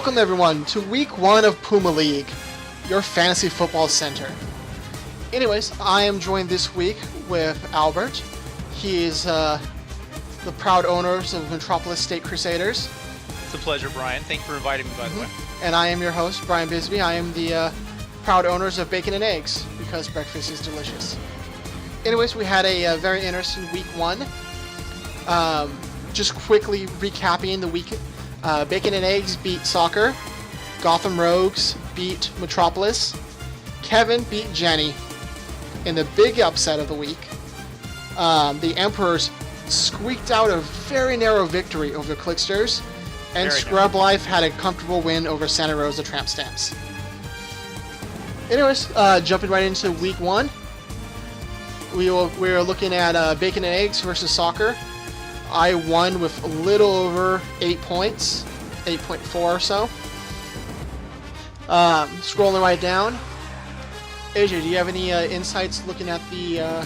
welcome everyone to week 1 of Puma League, your fantasy football center. Anyways, I am joined this week with Albert. He is the proud owners of Metropolis State Crusaders. It's a pleasure, Brian. Thank you for inviting me, by the way. And I am your host, Brian Bisby. I am the proud owners of Bacon and Eggs, because breakfast is delicious. Anyways, we had a very interesting week 1. Just quickly recapping the week. Bacon and Eggs beat Soccer. Gotham Rogues beat Metropolis. Kevin beat Jenny. In the big upset of the week, the Emperors squeaked out a very narrow victory over the Clicksters. And Scrub Life had a comfortable win over Santa Rosa Tramp Stamps. Anyways, jumping right into week 1. We're looking at Bacon and Eggs versus Soccer. I won with a little over 8 points, 8.4 or so. Scrolling right down. AJ, do you have any insights looking at the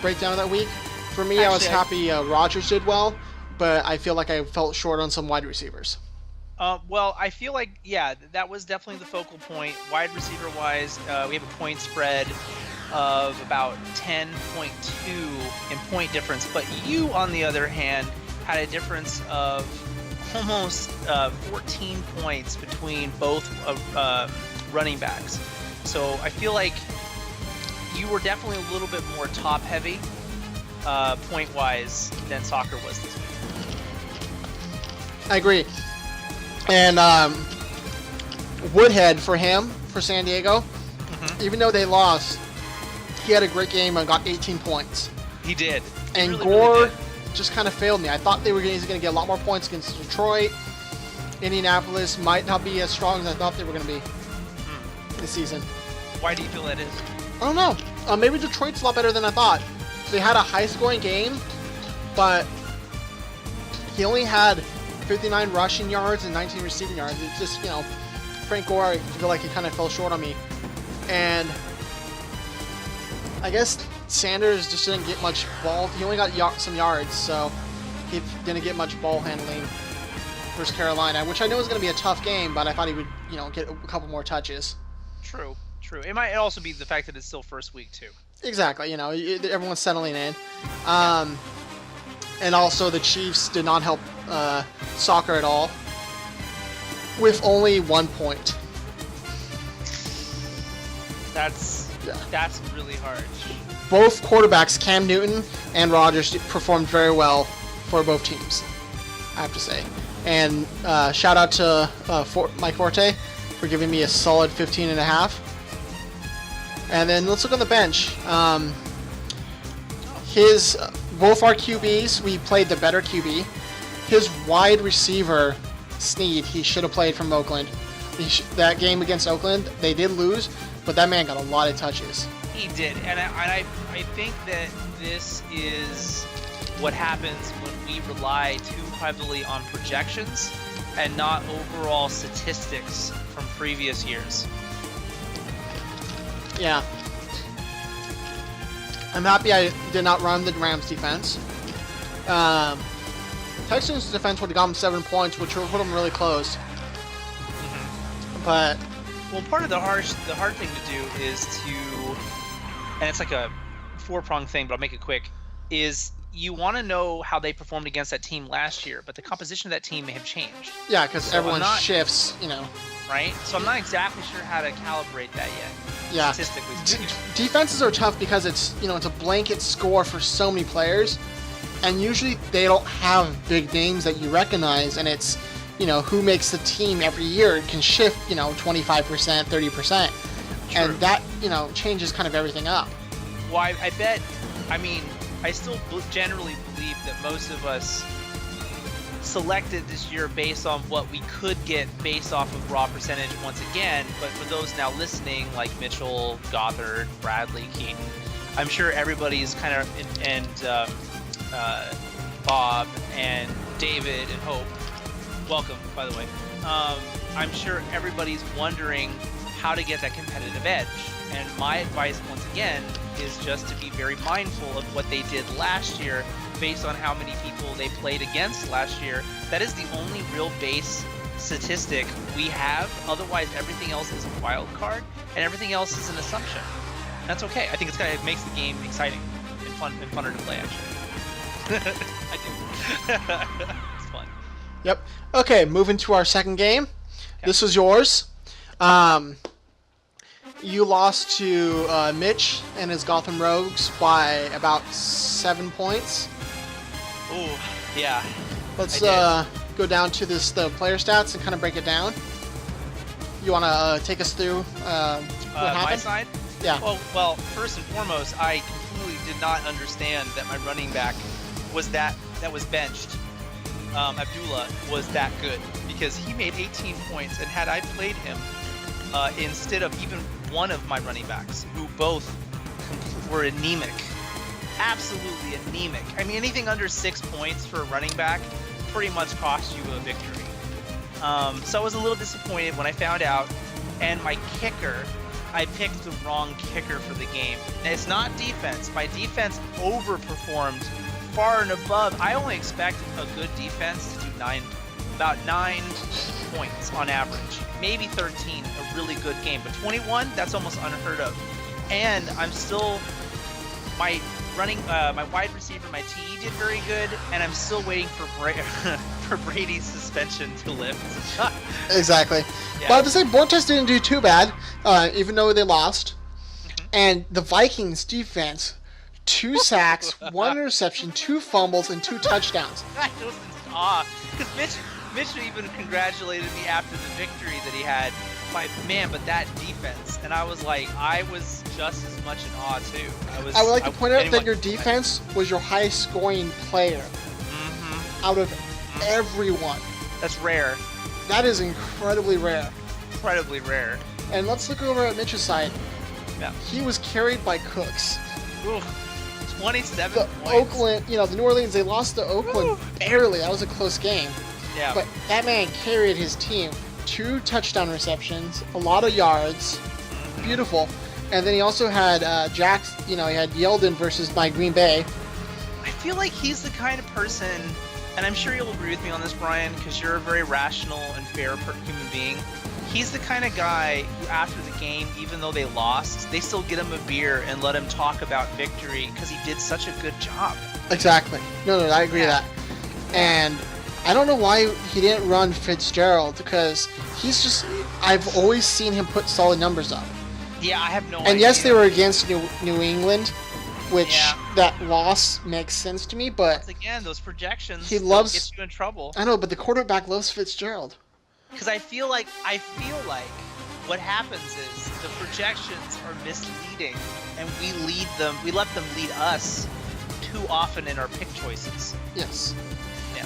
breakdown of that week? For me, I was happy Rogers did well, but I feel like I felt short on some wide receivers. Well, I feel like, yeah, that was definitely the focal point. Wide receiver-wise, we have a point spread of about 10.2 in point difference, but you, on the other hand, had a difference of almost 14 points between both running backs. So I feel like you were definitely a little bit more top-heavy point-wise than Soccer was this week. I agree. And Woodhead for San Diego, even though they lost, he had a great game and got 18 points. He did. And really, Gore really just kind of failed me. I thought they were going to get a lot more points against Detroit. Indianapolis might not be as strong as I thought they were going to be this season. Why do you feel that is? I don't know. Maybe Detroit's a lot better than I thought. They had a high-scoring game, but he only had 59 rushing yards and 19 receiving yards. It's just, Frank Gore, I feel like he kind of fell short on me. And I guess Sanders just didn't get much ball. He only got some yards, so he didn't get much ball handling versus Carolina, which I know is going to be a tough game, but I thought he would, get a couple more touches. True. It might also be the fact that it's still first week, too. Exactly. Everyone's settling in. And also the Chiefs did not help Soccer at all with only 1 point. That's really hard. Both quarterbacks, Cam Newton and Rogers, performed very well for both teams, I have to say. And shout out to Mike Forte for giving me a solid 15.5. And then let's look on the bench. Both our QBs, we played the better QB. His wide receiver, Snead, he should have played from Oakland. That game against Oakland, they did lose, but that man got a lot of touches. He did, and I think that this is what happens when we rely too heavily on projections and not overall statistics from previous years. Yeah. I'm happy I did not run the Rams defense. Texans defense would have gotten 7 points, which would put them really close. But part of the hard thing to do is and it's like a 4-pronged thing, but I'll make it quick, is you want to know how they performed against that team last year, but the composition of that team may have changed. Yeah, because everyone shifts, Right? So I'm not exactly sure how to calibrate that yet. Yeah. Statistically speaking. Defenses are tough because it's a blanket score for so many players, and usually they don't have big names that you recognize, and it's who makes the team every year can shift 25%, 30%. True. And that changes kind of everything up. Well, I still generally believe that most of us selected this year based on what we could get based off of raw percentage once again, but for those now listening, like Mitchell, Gothard, Bradley, Keaton, I'm sure everybody's kind of, and Bob and David and Hope, welcome, by the way, I'm sure everybody's wondering how to get that competitive edge. And my advice, once again, is just to be very mindful of what they did last year based on how many people they played against last year. That is the only real base statistic we have. Otherwise, everything else is a wild card, and everything else is an assumption. That's okay. I think it makes the game exciting and funner to play, actually. I do. It's fun. Yep. Okay, moving to our second game. Okay. This was yours. You lost to Mitch and his Gotham Rogues by about 7 points. Ooh, yeah. Let's go down to the player stats and kind of break it down. You want to take us through what happened? My side? Yeah. Well, first and foremost, I completely did not understand that my running back was that was benched. Abdullah was that good because he made 18 points, and had I played him instead of even one of my running backs, who both were anemic, absolutely anemic. I mean, anything under 6 points for a running back pretty much cost you a victory. So I was a little disappointed when I found out, and my kicker, I picked the wrong kicker for the game. And it's not defense. My defense overperformed far and above. I only expect a good defense to do about 9 points on average, maybe 13, a really good game. But 21, that's almost unheard of. And I'm still, my wide receiver, my TE did very good, and I'm still waiting for for Brady's suspension to lift. Exactly. Yeah. But I have to say, Bortez didn't do too bad, even though they lost. Mm-hmm. And the Vikings defense, 2 sacks, 1 interception, 2 fumbles, and 2 touchdowns. I was in awe, because Mitch even congratulated me after the victory that he had. But that defense, and I was just as much in awe too. I would like to point out that your defense was your highest scoring player out of everyone. That's rare. That is incredibly rare. Incredibly rare. And let's look over at Mitch's side. Yeah. He was carried by Cooks. Ooh, 27 the points. Oakland, the New Orleans, they lost to Oakland barely. That was a close game. Yeah. But that man carried his team. 2 touchdown receptions, a lot of yards, beautiful. And then he also had he had Yeldon versus my Green Bay. I feel like he's the kind of person, and I'm sure you'll agree with me on this, Brian, because you're a very rational and fair human being. He's the kind of guy who, after the game, even though they lost, they still get him a beer and let him talk about victory because he did such a good job. Exactly. No, I agree with that. And I don't know why he didn't run Fitzgerald, because I've always seen him put solid numbers up. Yeah, I have no idea. And yes, they were against New England, which that loss makes sense to me, but once again, those projections get you in trouble. I know, but the quarterback loves Fitzgerald. Because I feel like what happens is the projections are misleading, and we let them lead us too often in our pick choices. Yes.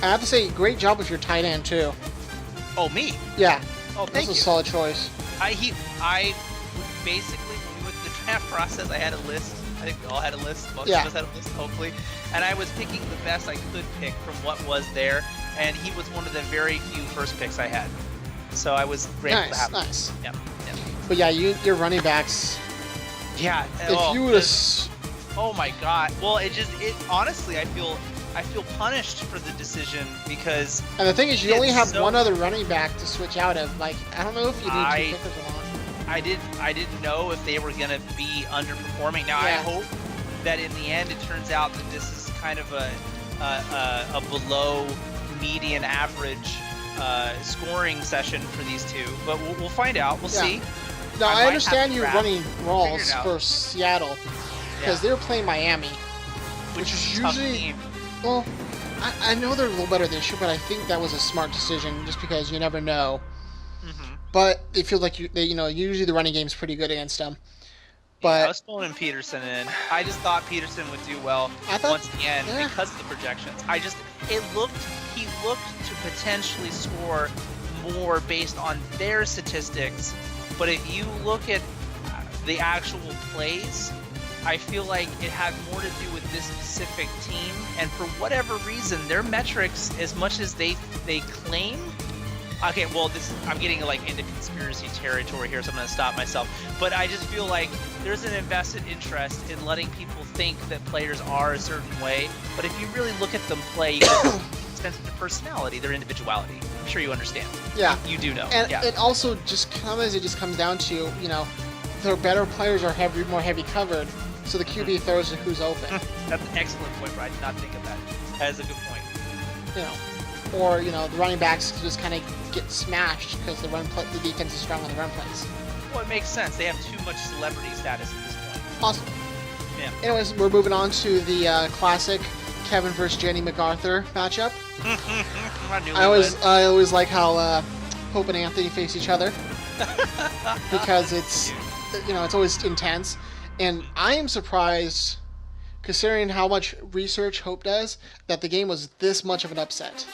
I have to say, great job with your tight end too. Oh, me? Yeah. Oh, thank you. That's a solid choice. I basically, when we went through the draft process, I had a list. I think we all had a list. Most of us had a list, hopefully. And I was picking the best I could pick from what was there. And he was one of the very few first picks I had. So I was grateful to have him. Nice. Yeah. But yeah, your running backs. Yeah. If you would have. Oh my God. Well, honestly, I feel punished for the decision because. And the thing is, you only have one other running back to switch out of. Like, I don't know if you need 2 kickers or not. I didn't know if they were gonna be underperforming. Now I hope that in the end it turns out that this is kind of a below median average scoring session for these two. But we'll find out. We'll see. Now I understand you're running Rawls for Seattle because they were playing Miami, which is usually. Well, I know they're a little better this year, but I think that was a smart decision just because you never know. Mm-hmm. But it feels like usually the running game's pretty good against them. But I was pulling Peterson in. I just thought Peterson would do well once again because of the projections. He looked to potentially score more based on their statistics. But if you look at the actual plays, I feel like it had more to do with this specific team, and for whatever reason, their metrics, as much as they claim. Okay, well, I'm getting into conspiracy territory here, so I'm going to stop myself. But I just feel like there's an invested interest in letting people think that players are a certain way. But if you really look at them play, you can sense their personality, their individuality. sure you understand. Yeah. You do know. And yeah. it also just comes down to, the better players are more heavy covered, so the QB throws to who's open. That's an excellent point, Brian. I did not think of that. That is a good point. Or, the running backs just kind of get smashed because the defense is strong on the run plays. Well, it makes sense. They have too much celebrity status at this point. Awesome. Yeah. Anyways, we're moving on to the classic Kevin versus Jenny MacArthur matchup. I always like how Hope and Anthony face each other because it's always intense, and I am surprised, considering how much research Hope does, that the game was this much of an upset.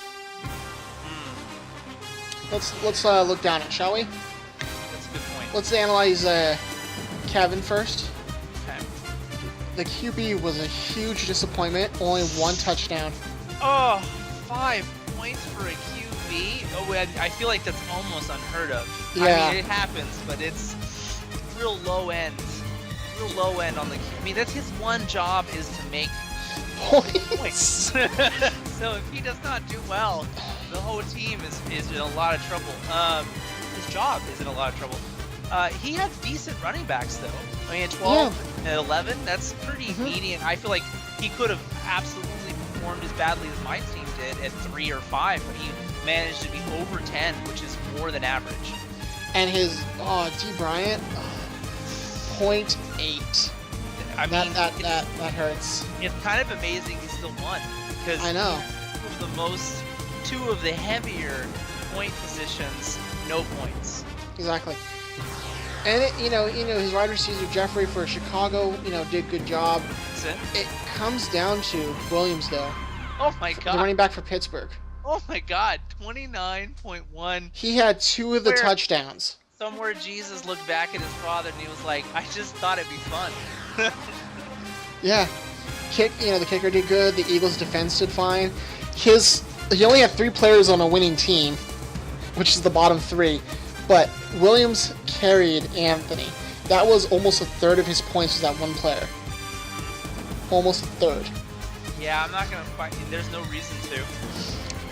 Let's look down it, shall we? That's a good point. Let's analyze Kevin first. Okay. The QB was a huge disappointment. Only 1 touchdown. Oh, 5 points for a QB? Oh, I feel like that's almost unheard of. Yeah. I mean, it happens, but it's real low end. Real low end on the QB. I mean, that's his one job is to make points. So if he does not do well, the whole team is in a lot of trouble. His job is in a lot of trouble. He had decent running backs, though. I mean, 12 and 11, that's pretty median. I feel like he could have absolutely performed as badly as my team did at 3 or 5, but he managed to be over 10, which is more than average. And his D. Bryant, 0.8. I mean, that hurts. It's kind of amazing he still won, because I know. Two of the heavier point positions, no points. Exactly. And his wide receiver Jeffrey for Chicago, did good job. That's it. It comes down to Williams, though. Oh my God. The running back for Pittsburgh. Oh my God. 29.1. He had 2 of the touchdowns. Somewhere Jesus looked back at his father and he was like, I just thought it'd be fun. Yeah. The kicker did good. The Eagles' defense did fine. He only had 3 players on a winning team, which is the bottom 3. But Williams carried Anthony. That was almost a third of his points was that one player. Almost a third. Yeah, I'm not going to fight. There's no reason to.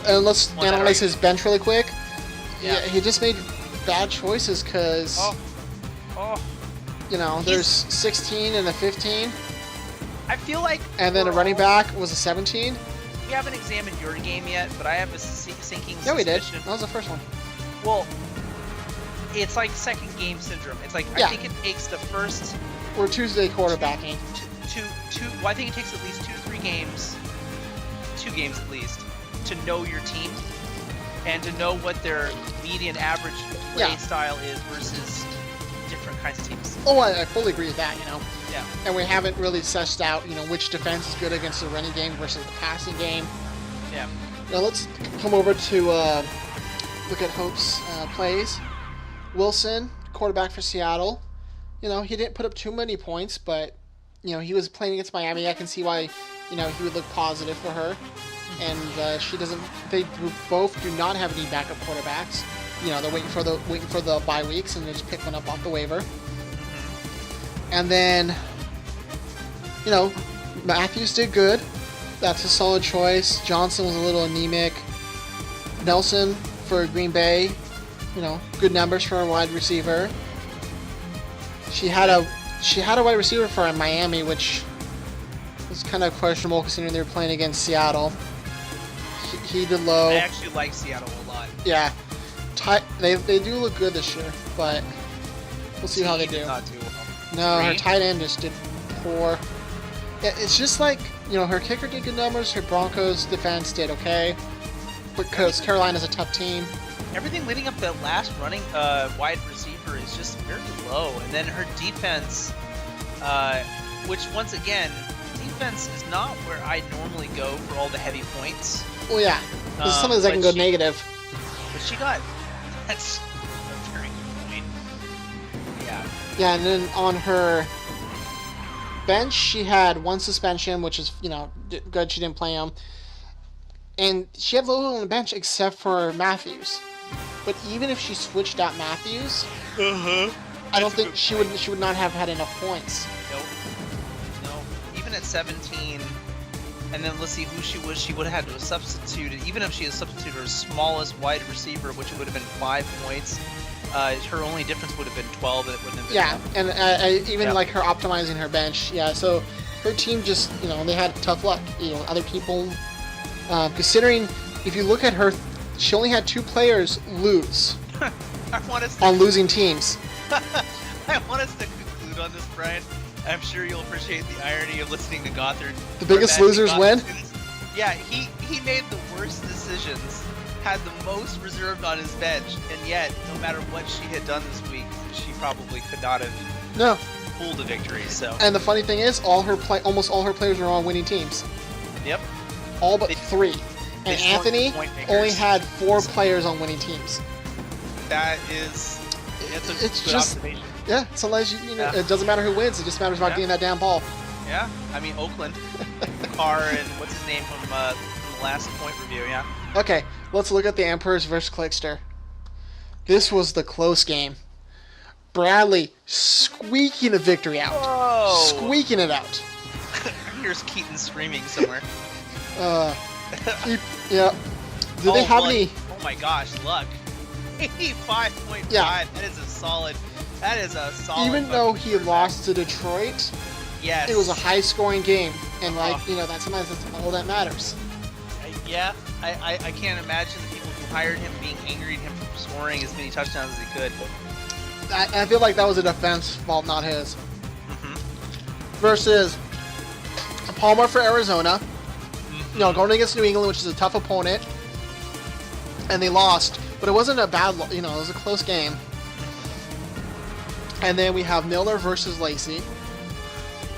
And let's analyze his bench really quick. Yeah. He just made bad choices because, there's 16 and a 15. I feel like... And then a running back was a 17. We haven't examined your game yet, but I have a sinking suspicion. Yeah, we did. That was the first one. Well, it's like second game syndrome. It's like, I think it takes the first... We're Tuesday quarterbacking. Well, I think it takes at least 2-3 games, 2 games at least, to know your team and to know what their median average play style is versus different kinds of teams. Oh, I fully agree with that, Yeah. And we haven't really sussed out, which defense is good against the running game versus the passing game. Yeah. Now let's come over to look at Hope's plays. Wilson, quarterback for Seattle. He didn't put up too many points, but he was playing against Miami. I can see why, he would look positive for her. And she doesn't. They both do not have any backup quarterbacks. They're waiting for the bye weeks, and they just pick one up off the waiver. And then, Matthews did good. That's a solid choice. Johnson was a little anemic. Nelson for Green Bay, good numbers for a wide receiver. She had a wide receiver for Miami, which was kind of questionable considering they were playing against Seattle. He did low. I actually like Seattle a lot. Yeah. They do look good this year, but we'll see how they do. Not do well. No, her tight end just did poor. It's just like, her kicker did good numbers, her Broncos defense did okay, because Carolina's a tough team. Everything leading up to that last running wide receiver is just very low. And then her defense, which once again, defense is not where I normally go for all the heavy points. Well, yeah. Sometimes I can go negative. But she got... That's a very good point. Yeah. Yeah, and then on her bench, she had 1 suspension, which is, good. She didn't play him. And she had little on the bench except for Matthews. But even if she switched out Matthews, I don't think she would not have had enough points. Nope. No. Even at 17, And then let's see who she was. She would have had to have substituted, even if she had substituted her smallest wide receiver, which would have been 5 points. Her only difference would have been 12. It wouldn't have been enough. And even like her optimizing her bench. Yeah, so her team just, they had tough luck. Other people, considering if you look at her, she only had 2 players lose on losing teams. I want us to conclude on this, Brian. I'm sure you'll appreciate the irony of listening to Gothard. The biggest losers win? Yeah, he made the worst decisions, had the most reserved on his bench, and yet, no matter what she had done this week, she probably could not have pulled a victory. So. And the funny thing is, almost all her players are on winning teams. Yep. All but 3. And Anthony only had 4 players on winning teams. It's a good observation. Yeah, sometimes it doesn't matter who wins. It just matters about getting that damn ball. Yeah, I mean Oakland, Carr, and what's his name from the last point review? Yeah. Okay, let's look at the Emperors versus Clickster. This was the close game. Bradley squeaking a victory out. Whoa. Squeaking it out. Here's Keaton screaming somewhere. Yeah. Do they have any? Oh my gosh, luck. 85.5. Yeah. That is a solid. Even though he lost to Detroit, yes, it was a high-scoring game, and that's sometimes that's all that matters. Yeah, I can't imagine the people who hired him being angry at him for scoring as many touchdowns as he could. I feel like that was a defense fault, not his. Versus Palmer for Arizona. Going against New England, which is a tough opponent, and they lost, but it wasn't a bad. It was a close game. And then we have Miller versus Lacey.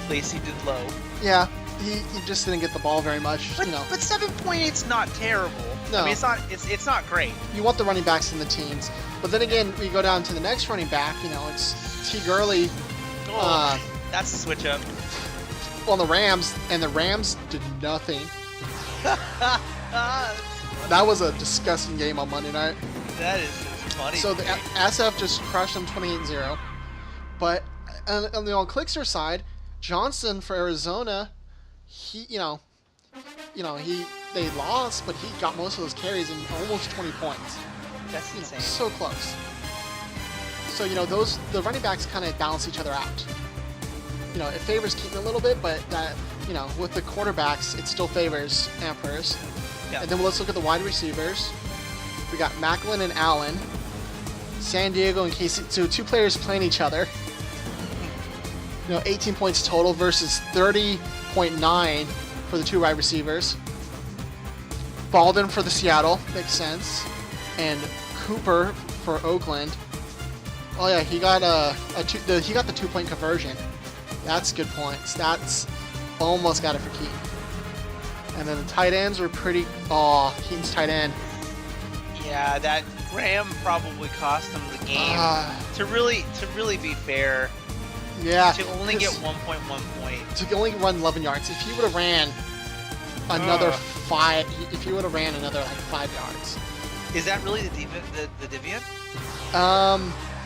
Lacey did low. Yeah, he just didn't get the ball very much. But 7.8's not terrible. No. I mean, it's not great. You want the running backs in the teens, but then again, we go down to the next running back. It's T. Gurley. That's a switch up. On the Rams, and the Rams did nothing. That was a disgusting game on Monday night. That is just funny. So the SF just crushed them 28-0. But on the Clickster side, Johnson for Arizona, they lost, but he got most of those carries and almost 20 points. That's insane. So close. So the running backs kind of balance each other out. It favors Keaton a little bit, but that with the quarterbacks, it still favors Emperors. Yeah. And then let's look at the wide receivers. We got Macklin and Allen, San Diego and Casey. So 2 players playing each other. 18 points total versus 30.9 for the 2 wide receivers. Baldwin for the Seattle, makes sense, and Cooper for Oakland. Oh yeah, he got the 2-point conversion. That's good points. That's almost got it for Keaton. And then the tight ends were pretty. Oh, Keaton's tight end. Yeah, that Graham probably cost him the game. To really be fair. Yeah. To only get 1.1 point. To only run 11 yards. If he would have ran another 5, if he would have ran another 5 yards. Is that really the deviant?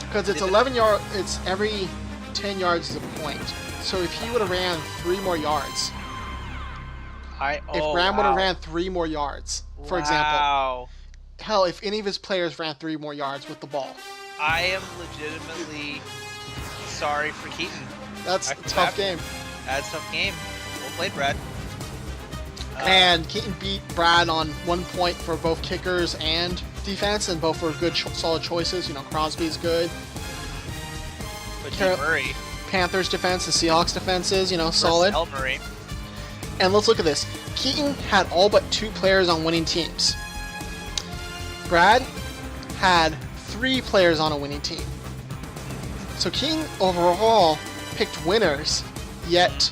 Because it's 11 yards. It's every 10 yards is a point. So if he would have ran 3 more yards. If Graham would have ran 3 more yards, for example. Hell, if any of his players ran 3 more yards with the ball. I am legitimately sorry for Keaton. That's a tough game. That's a tough game. Well played, Brad. And Keaton beat Brad on 1 point for both kickers and defense, and both were good, solid choices. Crosby's good. But Murray. Panthers defense and Seahawks defenses, solid. Murray. And let's look at this. Keaton had all but 2 players on winning teams. Brad had 3 players on a winning team. So Keaton overall picked winners, yet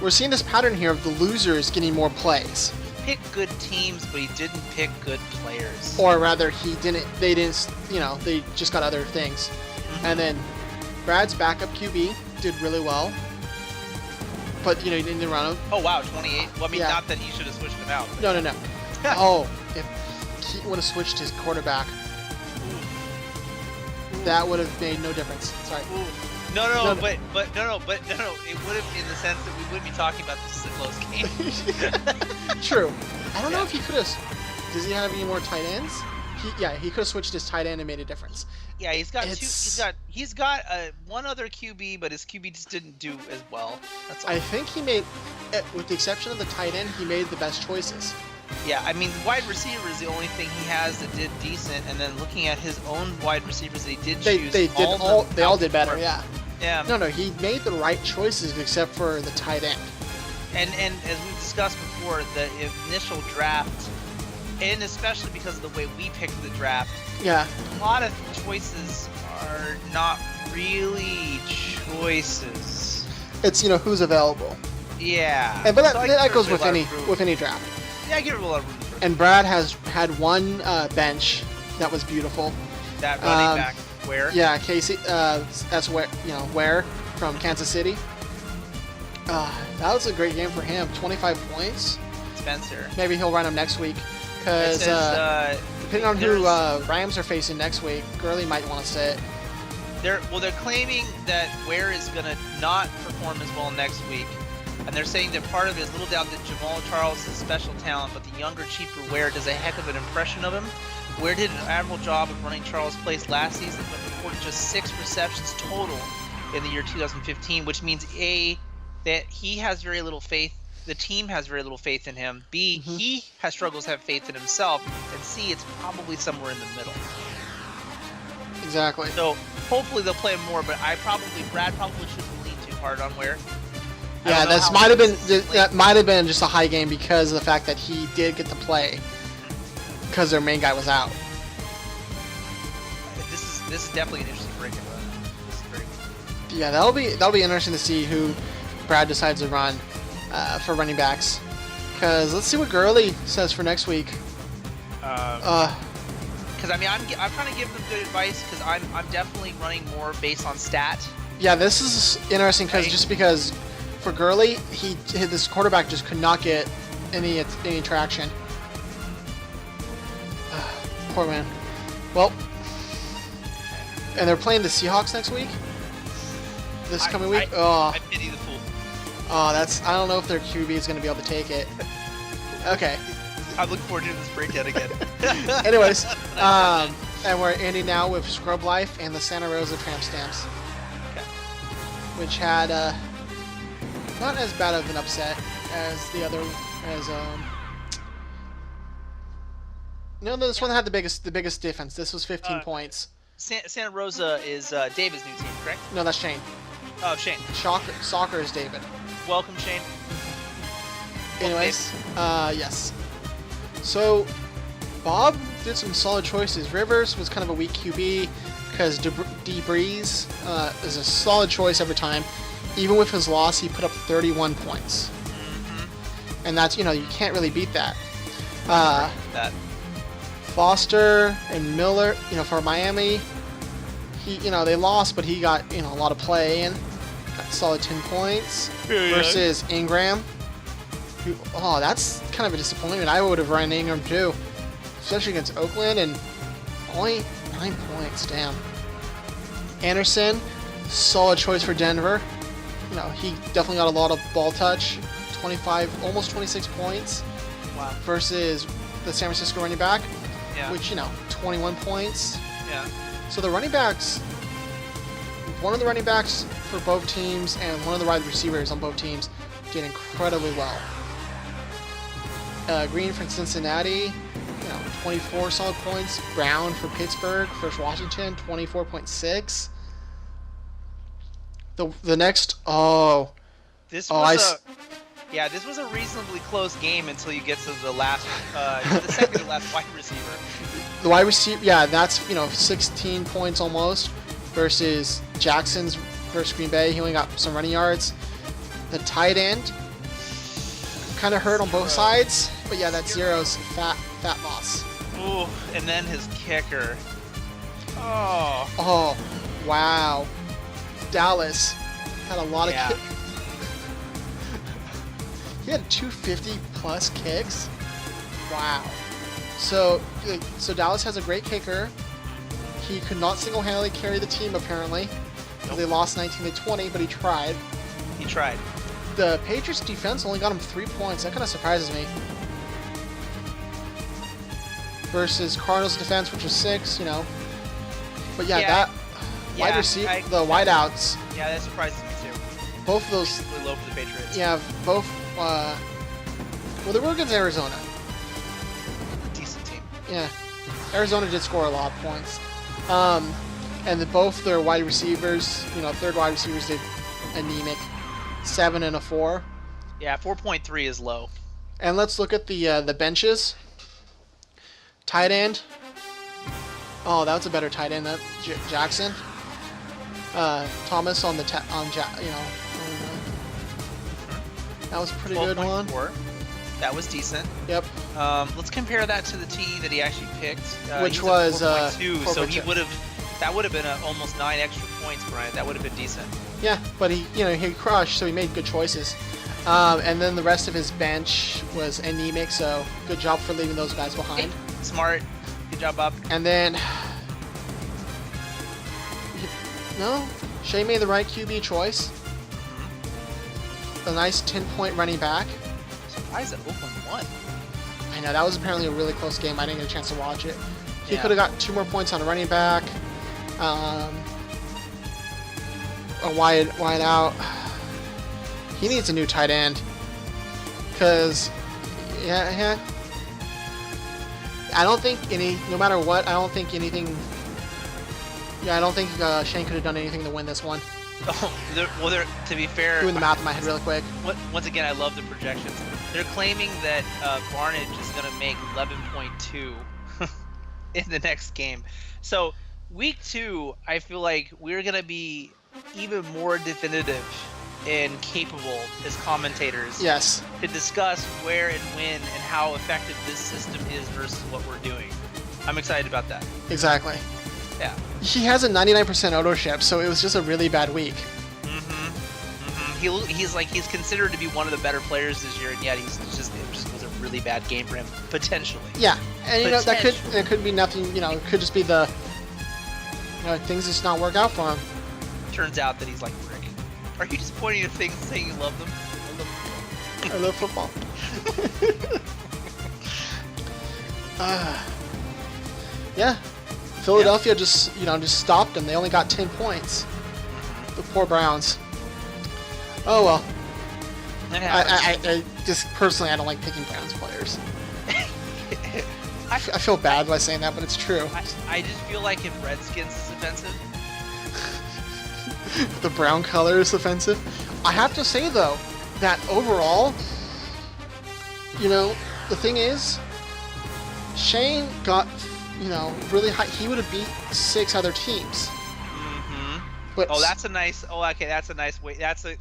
we're seeing this pattern here of the losers getting more plays. He picked good teams, but he didn't pick good players. Or rather, they just got other things. And then Brad's backup QB did really well. But, he didn't run him. Oh, wow, 28? Well, I mean, Yeah. not that he should have switched him out. No. Oh, if Keaton would have switched his quarterback, that would have made no difference. Sorry. No, but no. It would have, in the sense that we wouldn't be talking about this as a close game. True. I don't know if he could have. Does he have any more tight ends? He could have switched his tight end and made a difference. Yeah, he's got He's got one other QB, but his QB just didn't do as well. That's all. I think he made, with the exception of the tight end, he made the best choices. Yeah, I mean, wide receiver is the only thing he has that did decent, and then looking at his own wide receivers that he did choose, they all did better. Yeah. Yeah. No, he made the right choices except for the tight end. And as we've discussed before, the initial draft, and especially because of the way we picked the draft, yeah, a lot of choices are not really choices. It's who's available. Yeah. But that goes with any draft. Yeah, I give it a lot of room. And Brad has had one bench that was beautiful. That running back, Ware? Yeah, Casey. That's Ware from Kansas City. That was a great game for him. 25 points. Spencer. Maybe he'll run him next week. Because depending on who Rams are facing next week, Gurley might want to sit. They're claiming that Ware is going to not perform as well next week. And they're saying that part of it is little doubt that Jamal Charles is a special talent, but the younger, cheaper Ware does a heck of an impression of him. Ware did an admirable job of running Charles' place last season, but recorded just 6 receptions total in the year 2015, which means A, that he has very little faith, the team has very little faith in him, B, he has struggles to have faith in himself, and C, it's probably somewhere in the middle. Exactly. So hopefully they'll play him more, but Brad probably shouldn't lean too hard on Ware. Yeah, that might have been just a high game because of the fact that he did get to play because their main guy was out. This is definitely an interesting break-in run. This is very cool. Yeah, that'll be interesting to see who Brad decides to run for running backs. Because let's see what Gurley says for next week. Because I mean, I'm trying to give them good advice because I'm definitely running more based on stat. Yeah, this is interesting because for Gurley, this quarterback just could not get any traction. Poor man. Well, and they're playing the Seahawks next week. This coming week. I pity the fool. Oh, I don't know if their QB is going to be able to take it. Okay. I'm looking forward to this breakdown again. Anyways, and we're ending now with Scrub Life and the Santa Rosa Tramp Stamps, which had not as bad of an upset as the other. No, this one had the biggest difference. This was 15 points. Santa Rosa is David's new team, correct? No, that's Shane. Oh, Shane. Soccer is David. Welcome, Shane. Anyways, yes. So, Bob did some solid choices. Rivers was kind of a weak QB because D Breeze is a solid choice every time. Even with his loss, he put up 31 points. Mm-hmm. And that's, you can't really beat that. Foster and Miller, for Miami, they lost, but he got, a lot of play and got solid 10 points versus Ingram. That's kind of a disappointment. I would have run Ingram too, especially against Oakland, and only 9 points. Damn. Anderson, solid choice for Denver. He definitely got a lot of ball touch. 25, almost 26 points. Wow. Versus the San Francisco running back, which 21 points. Yeah. So the running backs, one of the running backs for both teams and one of the wide receivers on both teams did incredibly well. Green for Cincinnati, 24 solid points. Brown for Pittsburgh. First Washington, 24.6. The next, this was a reasonably close game until you get to the last, the second to last wide receiver. The wide receiver, yeah, that's 16 points almost versus Jackson's versus Green Bay. He only got some running yards. The tight end kind of hurt on both sides, but yeah, that's Zero's fat loss. Ooh, and then his kicker. Oh. Oh, wow. Dallas had a lot of kicks. He had 250 plus kicks. Wow. So Dallas has a great kicker. He could not single-handedly carry the team apparently, because they lost 19-20, but he tried. He tried. The Patriots defense only got him 3 points. That kind of surprises me. Versus Cardinals defense, which was 6, you know. But yeah, that wide receiver, the wideouts. Yeah, that surprises me too. Both of those. Really low for the Patriots. Yeah, both. Well, they were against Arizona. Decent team. Yeah, Arizona did score a lot of points. And both their wide receivers, you know, third wide receivers did anemic, 7 and a 4. Yeah, 4.3 is low. And let's look at the benches. Tight end. Oh, that was a better tight end. That Jackson. Thomas on the that was a pretty good one. That was decent. Yep. Let's compare that to the T that he actually picked, which was 4.2. So he would have. That would have been almost 9 extra points, Brian. That would have been decent. Yeah, but he crushed, so he made good choices. And then the rest of his bench was anemic, so good job for leaving those guys behind. Smart. Good job, Bob. And then, no, Shea made the right QB choice. A nice 10-point running back. Surprised at Oakland won. I know, that was apparently a really close game. I didn't get a chance to watch it. He could have got 2 more points on a running back. A wide out. He needs a new tight end. Because, yeah. I don't think no matter what, I don't think anything. Yeah, I don't think Shane could have done anything to win this one. Oh, to be fair, doing the math in my head really quick. Once again, I love the projections. They're claiming that Barnage is going to make 11.2 in the next game. So week 2, I feel like we're going to be even more definitive and capable as commentators. Yes. To discuss where and when and how effective this system is versus what we're doing. I'm excited about that. Exactly. Yeah. He has a 99% ownership, so it was just a really bad week. He's considered to be one of the better players this year, and yet it just was a really bad game for him potentially. Yeah, and it could be nothing. You know, it could just be things just not work out for him. Turns out that he's like Rick. Are you just pointing at things saying you love them? I love football. Yeah. Philadelphia just stopped them. They only got 10 points. The poor Browns. Oh well. I just personally I don't like picking Browns players. I feel bad by saying that, but it's true. I just feel like if Redskins is offensive. The brown color is offensive. I have to say though that overall, the thing is, Shane got really high. He would have beat 6 other teams. But that's a nice. That's a nice way. That's a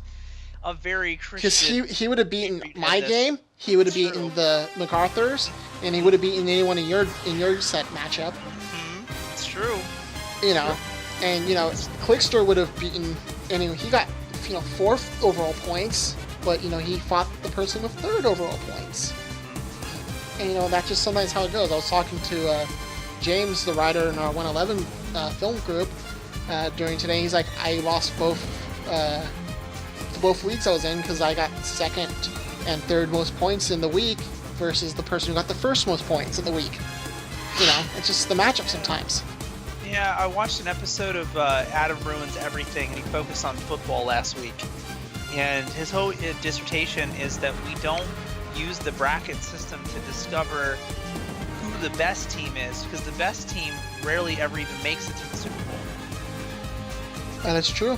very Christian. Because he would have beaten my game. He would have beaten the MacArthur's, and he would have beaten anyone in your set matchup. It's true. And Clickster would have beaten anyone. He got 4th overall points, but he fought the person with 3rd overall points. And that's just sometimes how it goes. I was talking to James, the writer in our 111 film group, during today. He's like, I lost both leagues I was in because I got 2nd and 3rd most points in the week versus the person who got the 1st most points in the week. It's just the matchup sometimes. Yeah, I watched an episode of Adam Ruins Everything, and he focused on football last week. And his whole dissertation is that we don't use the bracket system to discover who the best team is, because the best team rarely ever even makes it to the Super Bowl. And it's true.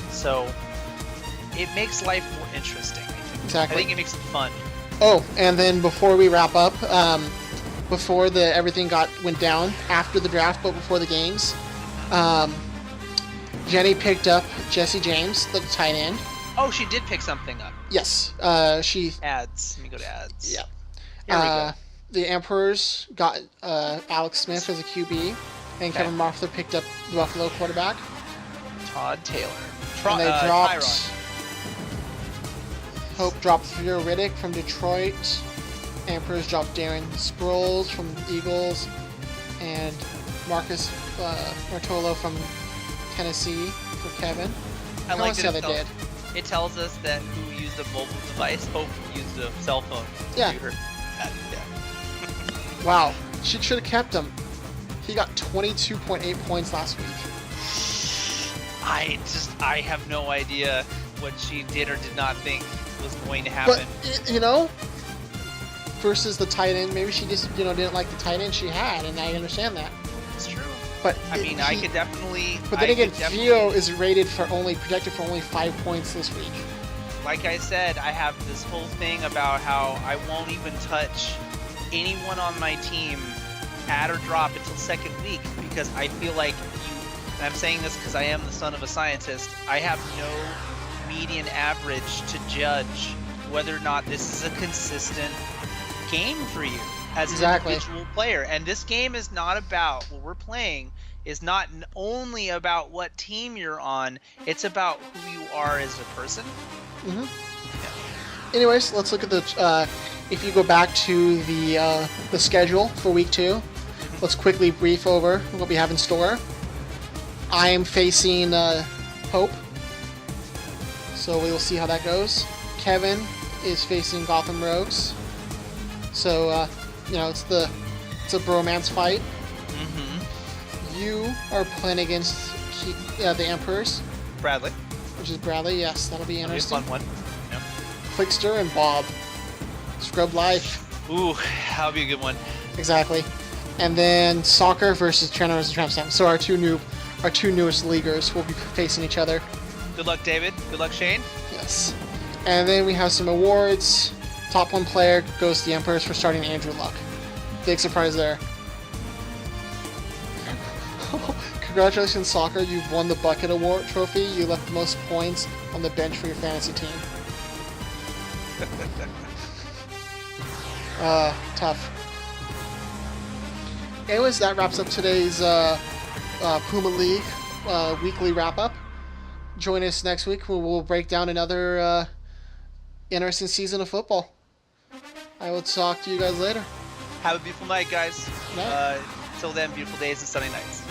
So it makes life more interesting, I think. Exactly. I think it makes it fun. Oh, and then before we wrap up, before everything went down after the draft, but before the games, Jenny picked up Jesse James, the tight end. Oh, she did pick something up. Yes. She ads. Let me go to ads. Yeah. Here we go. The Emperors got Alex Smith as a QB, and Kevin Moffler picked up the Buffalo quarterback. Todd Taylor. And they dropped. Tyron. Hope dropped Theo Riddick from Detroit. Emperors dropped Darren Sproles from the Eagles, and Marcus Martolo from Tennessee for Kevin. I I want like to see how they did. It tells us that who used a mobile device, Hope used a cell phone Yeah. computer. Yeah. Wow, she should have kept him. He got 22.8 points last week. I have no idea what she did or did not think was going to happen. But, you know, versus the tight end, maybe she just, didn't like the tight end she had, and I understand that. It's true. But I mean, I could definitely. But then again, Theo is projected for only 5 points this week. Like I said, I have this whole thing about how I won't even touch anyone on my team add or drop until second week because I feel like and I'm saying this because I am the son of a scientist, I have no median average to judge whether or not this is a consistent game for you as an individual player. And this game is not about what we're playing is not only about what team you're on, it's about who you are as a person. Mm-hmm. Yeah. Anyways, let's look at the if you go back to the schedule for week 2, let's quickly brief over what we have in store. I am facing Hope, so we will see how that goes. Kevin is facing Gotham Rogues, so it's a bromance fight. Mm-hmm. You are playing against the Emperors. Bradley. Which is Bradley. Yes, that'll be interesting. That'll be a fun one. Yep. Flickster and Bob. Scrub Life. Ooh, that'll be a good one. Exactly. And then Soccer versus Trainer versus Tramp Stamp. So our two newest leaguers will be facing each other. Good luck, David. Good luck, Shane. Yes. And then we have some awards. Top 1 player goes to the Emperors for starting Andrew Luck. Big surprise there. Congratulations, Soccer. You've won the Bucket Award trophy. You left the most points on the bench for your fantasy team. Tough. Anyways, that wraps up today's Puma League weekly wrap-up. Join us next week where we'll break down another interesting season of football. I will talk to you guys later. Have a beautiful night, guys. Night. Till then, beautiful days and sunny nights.